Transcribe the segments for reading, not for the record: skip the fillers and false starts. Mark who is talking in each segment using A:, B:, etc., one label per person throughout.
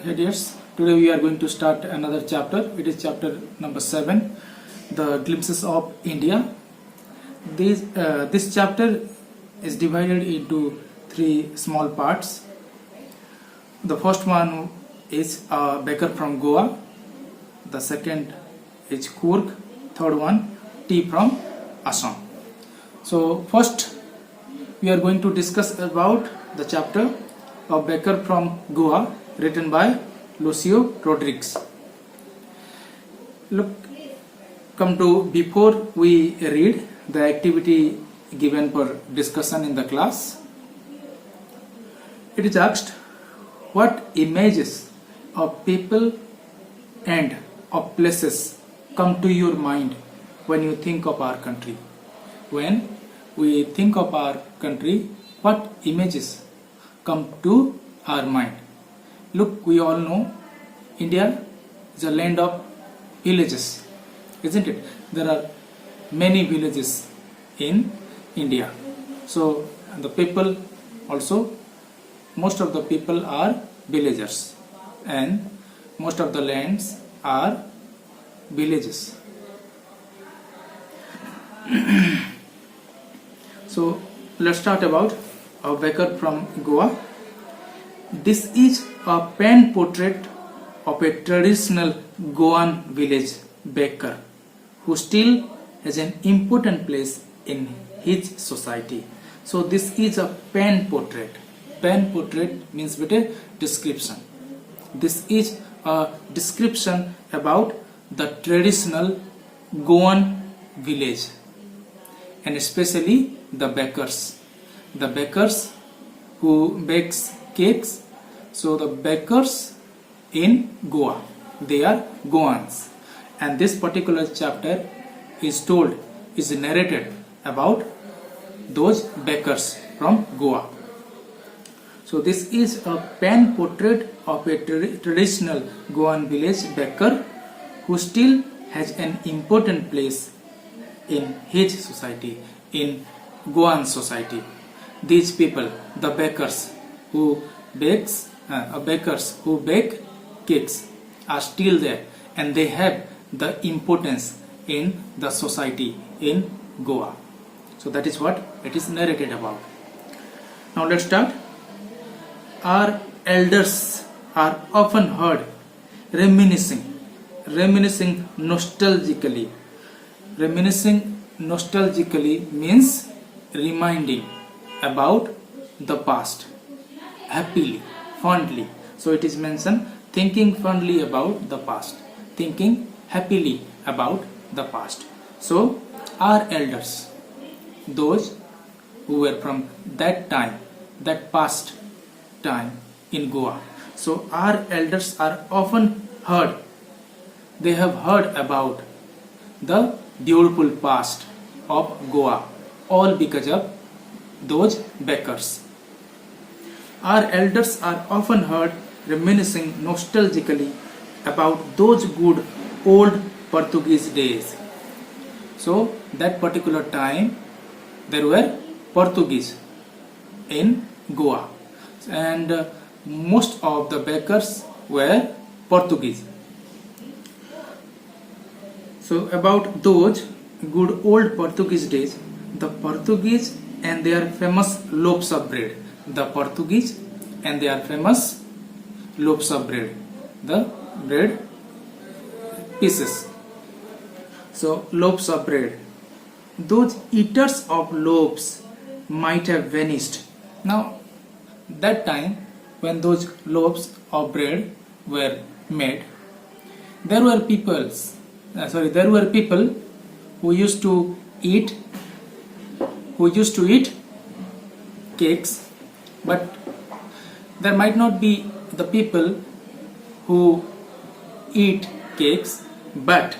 A: Idiots. Today we are going to start another chapter. It is chapter number 7, The Glimpses of India. This chapter is divided into 3 small parts. The first one is a baker from Goa. The second is Coorg. Third one, tea from Assam. So first we are going to discuss about the chapter of Baker from Goa, written by Lucio Rodrigues. Before we read the activity given for discussion in the class, it is asked, what images of people and of places come to your mind when you think of our country? When we think of our country, what images come to our mind? Look, we all know India is a land of villages, isn't it? There are many villages in India. So the people also, most of the people are villagers, and most of the lands are villages. So let's start about a baker from Goa. This is a pen portrait of a traditional Goan village baker who still has an important place in his society. So this is a pen portrait. Pen portrait means with a description. This is a description about the traditional Goan village, and especially the bakers. The bakers who bakes cakes. So the bakers in Goa, they are Goans, and this particular chapter is narrated about those bakers from Goa. So this is a pen portrait of a traditional Goan village baker who still has an important place in his society, in Goan society. These people, the bakers who bake cakes, are still there, and they have the importance in the society in Goa. So that is what it is narrated about. Now let's start. Our elders are often heard reminiscing nostalgically. Reminiscing nostalgically means reminding about the past, happily, fondly. So it is mentioned thinking fondly about the past, thinking happily about the past. So our elders, those who were from that time, that past time in Goa, so our elders are often heard, they have heard about the beautiful past of Goa, all because of those bakers. Our elders are often heard reminiscing nostalgically about those good old Portuguese days. So that particular time there were Portuguese in Goa, and most of the bakers were Portuguese. So about those good old Portuguese days, the Portuguese and their famous loaves of bread. The Portuguese and their famous loaves of bread. The bread pieces. So loaves of bread. Those eaters of loaves might have vanished. Now, that time when those loaves of bread were made, there were people who used to eat cakes, but there might not be the people who eat cakes, but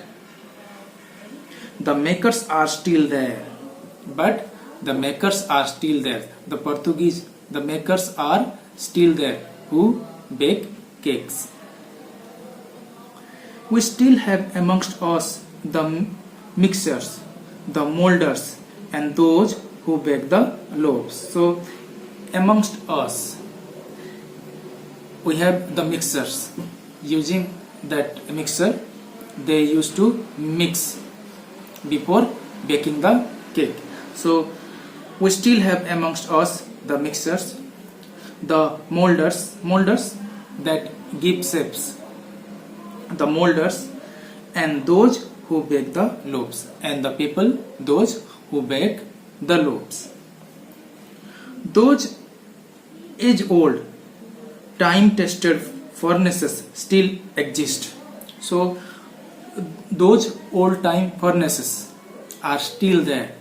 A: the makers are still there. The Portuguese, the makers are still there who bake cakes. We still have amongst us the mixers, the molders, and those who bake the loaves. So amongst us, we have the mixers. Using that mixer, they used to mix before baking the cake. So we still have amongst us the mixers, the molders that give shapes, the molders, and those who bake the loaves, and the people, those who bake the loaves. Those age-old, time-tested furnaces still exist. So those old-time furnaces are still there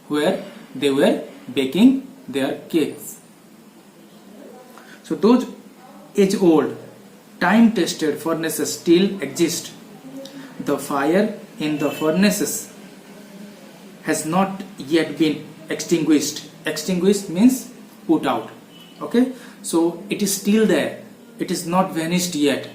A: where they were baking their cakes. So those age-old, time-tested furnaces still exist. The fire in the furnaces has not yet been extinguished. Extinguished means put out. Okay, so it is still there. It is not vanished yet.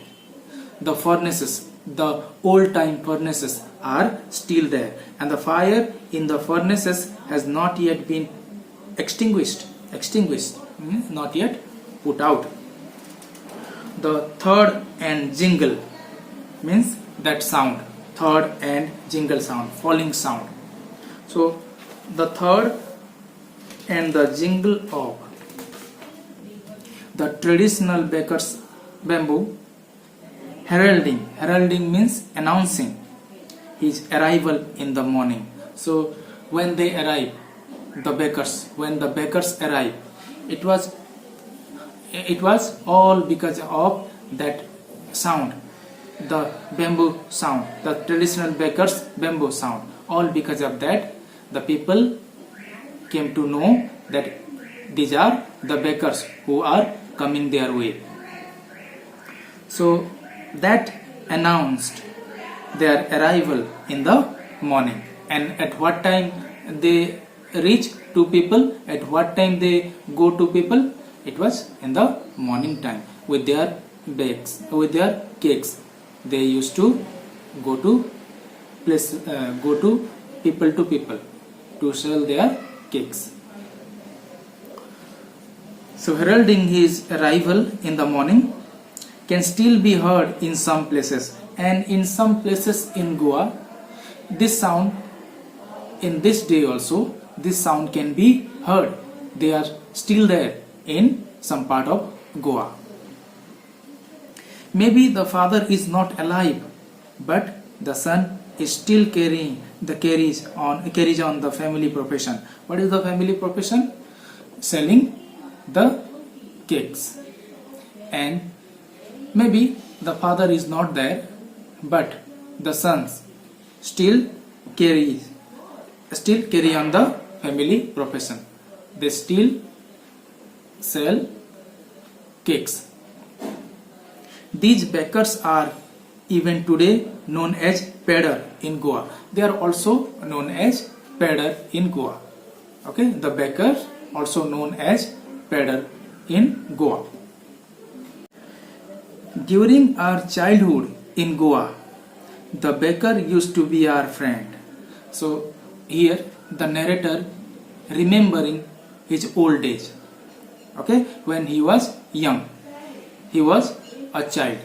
A: The furnaces, the old-time furnaces are still there, and the fire in the furnaces has not yet been extinguished. Extinguished means not yet put out. The third and jingle means that sound, third and jingle sound, falling sound. So the third and the jingle of the traditional baker's bamboo heralding means announcing his arrival in the morning. So when they arrive, when the bakers arrive, it was all because of that sound, the bamboo sound, the traditional baker's bamboo sound. All because of that, the people came to know that these are the bakers who are coming their way. So that announced their arrival in the morning. And at what time they reach to people, at what time they go to people, it was in the morning time with their bakes, with their cakes. They used to go to people to sell their cakes. So heralding his arrival in the morning can still be heard in some places, and in some places in Goa, this sound, in this day also, this sound can be heard. They are still there in some part of Goa. Maybe the father is not alive, but the son is still carries on the family profession. What is the family profession? Selling the cakes. And maybe the father is not there, but the sons still carry on the family profession. They still sell cakes. These bakers are even today known as pedder in Goa. They are also known as pedder in Goa. Okay, the bakers also known as pedder in Goa. During our childhood in Goa, the baker used to be our friend. So here the narrator remembering his old age. Okay, when he was young, he was a child.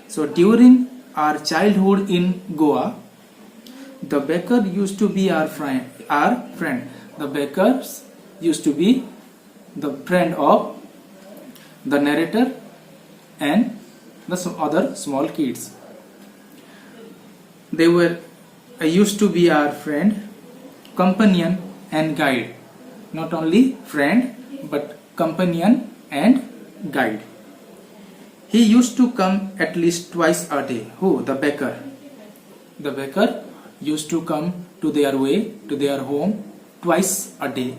A: So during our childhood in Goa, the baker used to be our friend. The bakers used to be the friend of the narrator and the other small kids. They were used to be our friend, companion and guide. Not only friend but companion and guide. He used to come at least twice a day. Who? The baker. The baker used to come to their home twice a day.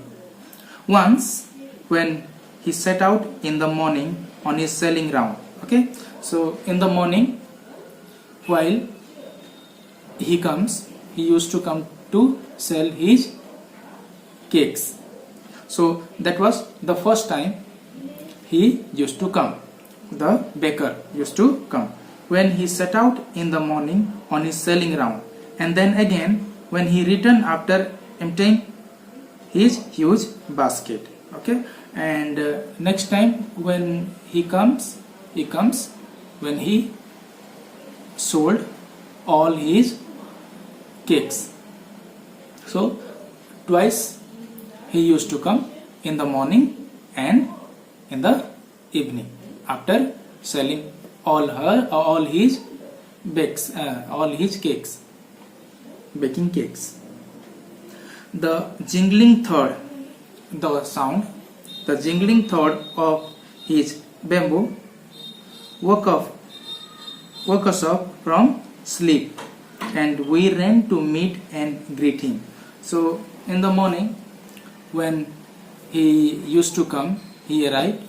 A: Once when he set out in the morning on his selling round. Okay, so in the morning while he comes, he used to come to sell his cakes. So that was the first time he used to come. The baker used to come when he set out in the morning on his selling round, and then again when he returned after emptying his huge basket. Okay, and next time when he comes, he comes when he sold all his cakes. So twice he used to come, in the morning and in the evening, after selling all his cakes, baking cakes. The jingling thud of his bamboo woke us up from sleep, and we ran to meet and greet him. So in the morning, when he used to come, he arrived,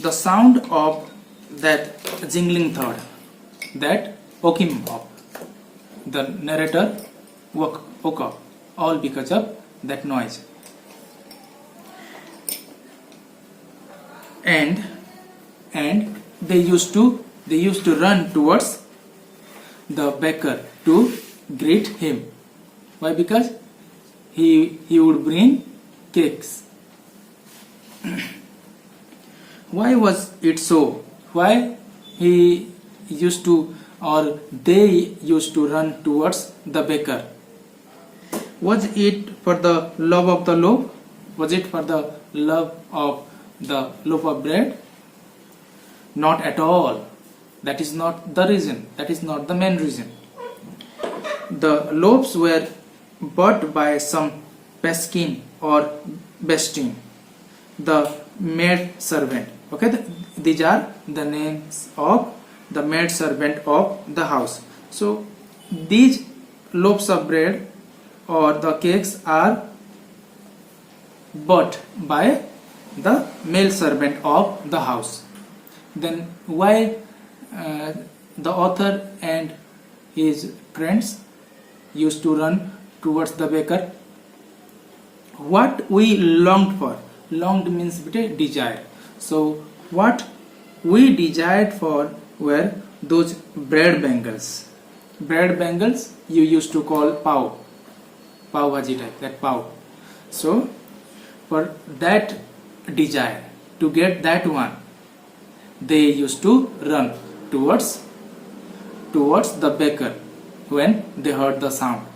A: the sound of that jingling thud, that woke him up. The narrator woke up, all because of that noise. And they used to run towards the baker to greet him. Why? Because he would bring cakes. Why was it so? Why he used to, or they used to run towards the baker? Was it for the love of the loaf? Was it for the love of the loaf of bread? Not at all. That is not the reason. That is not the main reason. The loaves were bought by some Paskin or Bestin, the maid servant. Okay, these are the names of the maid servant of the house. So these loaves of bread or the cakes are bought by the male servant of the house. Then why the author and his friends used to run towards the baker? What we longed for. Longed means desire. So what we desired for were those bread bangles. Bread bangles you used to call pav bhaji type, that pav. So for that desire, to get that one, they used to run towards the baker when they heard the sound.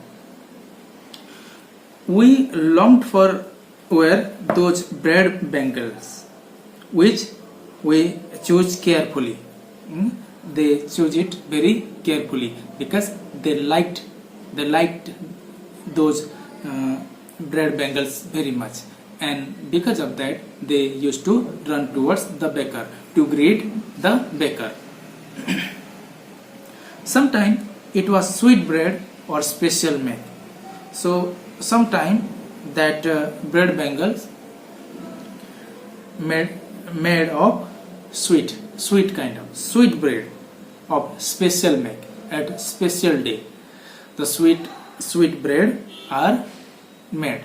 A: We longed for were those bread bangles, which we choose carefully. They choose it very carefully because they liked those bread bangles very much, and because of that they used to run towards the baker to greet the baker. Sometimes it was sweet bread or special milk. So sometime that bread bangles made of sweet bread of special milk at special day. The sweet bread are made.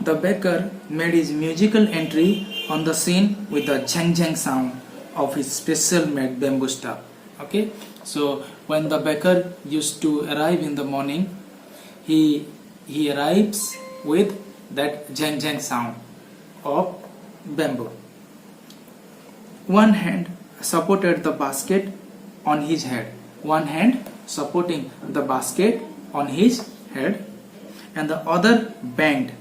A: The baker made his musical entry on the scene with the jang jang sound of his special made bamboo staff. Okay, so when the baker used to arrive in the morning, he arrives with that jang jang sound of bamboo. One hand supported the basket on his head. One hand supporting the basket on his head, and the other banged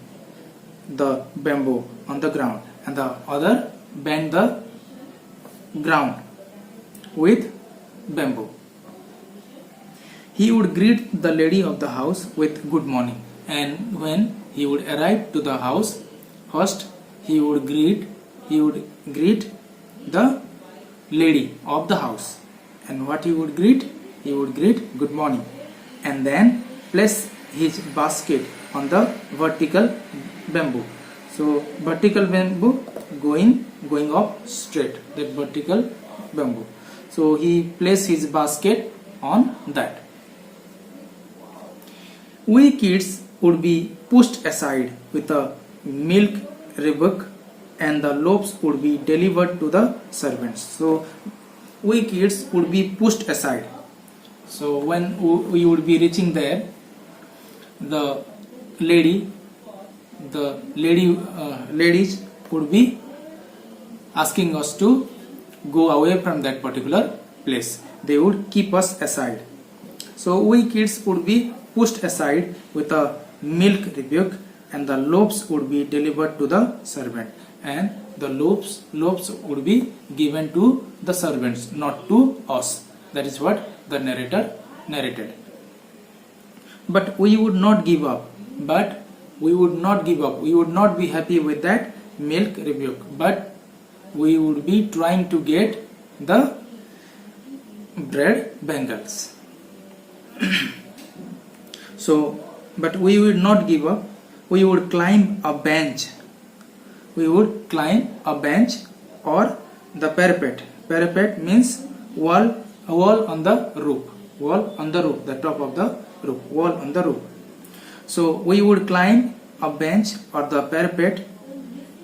A: the bamboo on the ground, and the other banged the ground with bamboo. He would greet the lady of the house with good morning, and when he would arrive to the house, first he would greet the lady of the house. And what he would greet? He would greet good morning, and then place his basket on the vertical bamboo. So vertical bamboo going up straight, that vertical bamboo. So he placed his basket on that. We kids would be pushed aside with a milk rebuke, and the loaves would be delivered to the servants. So we kids would be pushed aside. So when we would be reaching there, the ladies would be asking us to go away from that particular place. They would keep us aside. So we kids would be pushed aside with a milk rebuke, and the loaves would be delivered to the servant, and the loaves would be given to the servants, not to us. That is what the narrator narrated. But we would not give up. We would not be happy with that milk rebuke, but we would be trying to get the bread bangles. So, but we would not give up. We would climb a bench. Or the parapet. Parapet means wall on the roof. The top of the roof. Wall on the roof. So we would climb a bench or the parapet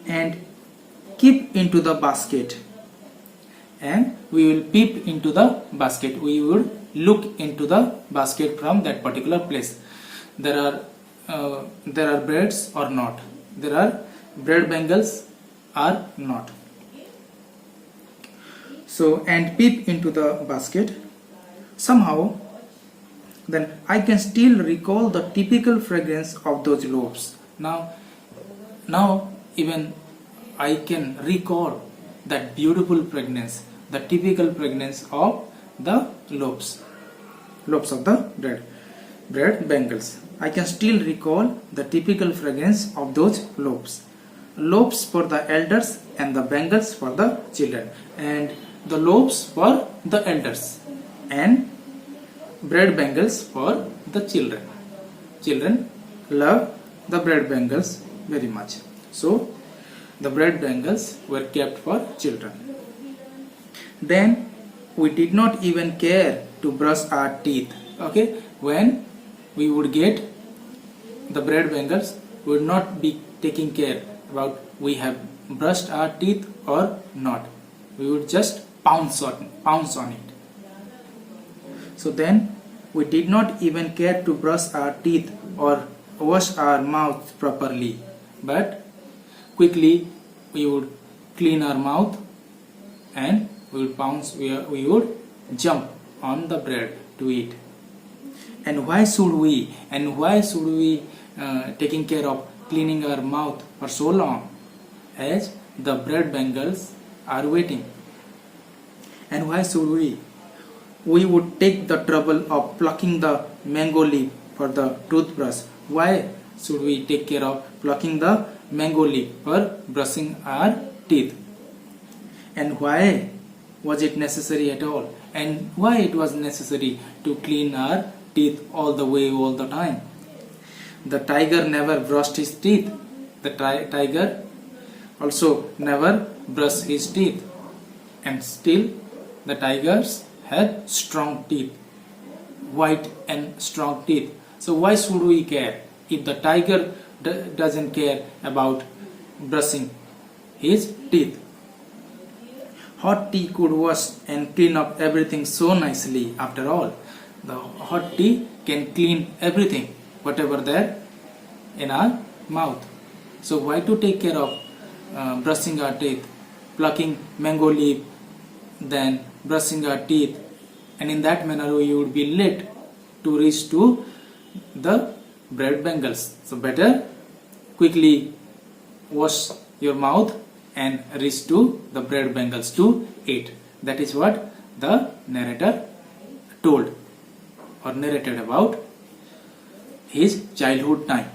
A: and keep into the basket. And we will peep into the basket. We would look into the basket from that particular place. There are breads or not. There are bread bangles or not. So, and peep into the basket. Somehow, then I can still recall the typical fragrance of those loaves. Now even I can recall that beautiful fragrance, the typical fragrance of the loaves of the bread bangles. I can still recall the typical fragrance of those loaves for the elders and the bangles for the children, and the loaves for the elders and bread bangles for the children. Children love the bread bangles very much, so the bread bangles were kept for children. Then we did not even care to brush our teeth. Okay, when we would get the bread bangles, we would not be taking care about we have brushed our teeth or not. We would just pounce on it. So then we did not even care to brush our teeth or wash our mouth properly, but quickly we would clean our mouth and we would jump on the bread to eat. And why should we taking care of cleaning our mouth for so long, as the bread bangles are waiting? And why should we would take the trouble of plucking the mango leaf for the toothbrush? Why should we take care of plucking the mango leaf for brushing our teeth? And why was it necessary at all? And why it was necessary to clean our teeth all the time? The tiger never brushed his teeth. The tiger also never brushed his teeth, and still the tigers had strong teeth, white and strong teeth. So why should we care if the tiger doesn't care about brushing his teeth? Hot tea could wash and clean up everything so nicely. After all, the hot tea can clean everything, whatever there in our mouth. So why to take care of brushing our teeth, plucking mango leaf, then brushing our teeth, and in that manner we would be late to reach to the bread bangles. So better quickly wash your mouth and reach to the bread bangles to eat. That is what the narrator told or narrated about his childhood time.